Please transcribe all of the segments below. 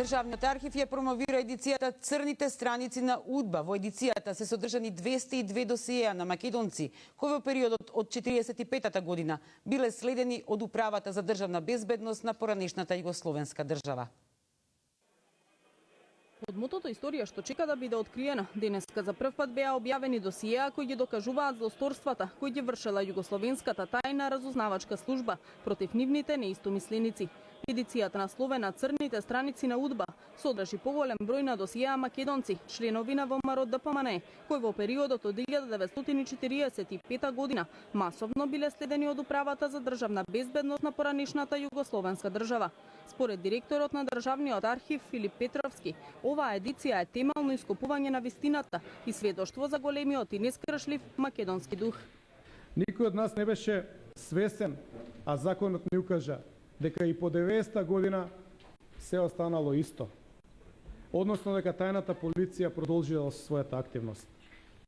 Државниот архив ја промовира едицијата Црните страници на УДБА. Во едицијата се содржани 202 досиеа на македонци, кои во периодот од 45-та година биле следени од Управата за државна безбедност на поранешната југословенска држава. Од мотото историја што чека да биде откриена, денеска за прв пат беа објавени досиеа кои ги докажуваат злосторствата кои ги вршела југословенската тајна разузнавачка служба против нивните неистомисленици. Едицијата насловена Црните страници на УДБА содржи поголем број на досиеа македонци, членови на ВМРО ДПМН, кои во периодот од 1945 година масовно биле следени од Управата за државна безбедност на поранешната југословенска држава. Според директорот на Државниот архив Филип Петровски, оваа едиција е темелно ископување на вистината и сведоштво за големиот и нескршлив македонски дух. Никој од нас не беше свесен, а законот ни укажа дека и по 90-та година се останало исто. Односно дека тајната полиција продолжила својата активност.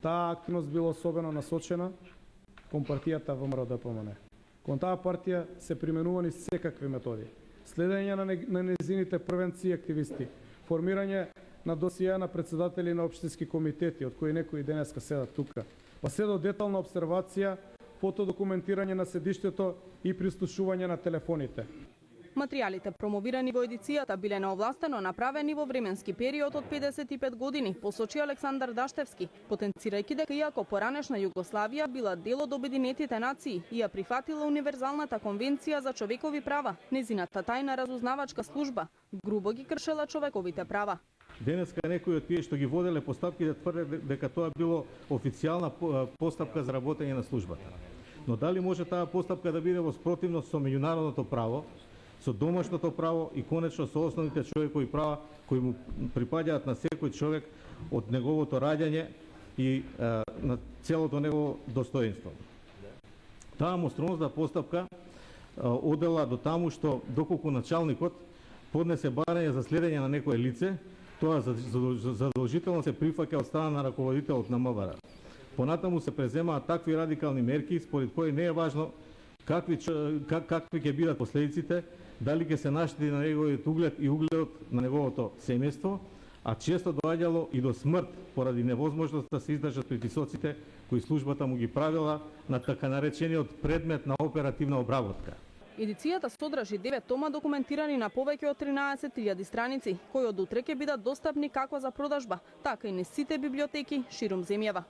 Таа активност била особено насочена кон партијата ВМРО ДПМН. Кон таа партија се применувани секакви методи. Следење на незините првенци и активисти, формирање на досиеа на председатели на општински комитети, од кои некои денеска седат тука, па се до детална обсервација, фотодокументирање на седиштето и прислушување на телефоните. Материјалите промовирани во едицијата биле неовластено направени во временски период од 55 години, посочи Александар Даштевски, потенцирајќи дека иако поранешна Југославија била дел од Обединетите нации и ја прифатила Универзалната конвенција за човекови права, незината тајна разузнавачка служба грубо ги кршела човековите права. Денеска некои од тие што ги воделе постапки да тврдат дека тоа било официјална постапка за работење на службата. Но дали може таа постапка да биде во спротивност со меѓународното право, со домашното право и конечно со основните човекови права кои му припаѓаат на секој човек од неговото раѓање и на целото негово достоинство. Таа монструозна постапка одела до таму што доколку началникот поднесе барање за следење на некое лице, тоа задолжително се прифаќа од страна на раководителот на МВР. Понатаму се преземаат такви радикални мерки според кои не е важно какви ќе бидат последиците, дали ќе се наштети на неговиот углед и угледот на неговото семејство, а често доаѓало и до смрт поради невозможност да се издржат притисоците кои службата му ги правила на така наречениот предмет на оперативна обработка. Едицијата содржи 9 тома документирани на повеќе од 13.000 страници, кои од утре ќе бидат достапни како за продажба, така и на сите библиотеки ширум земјава.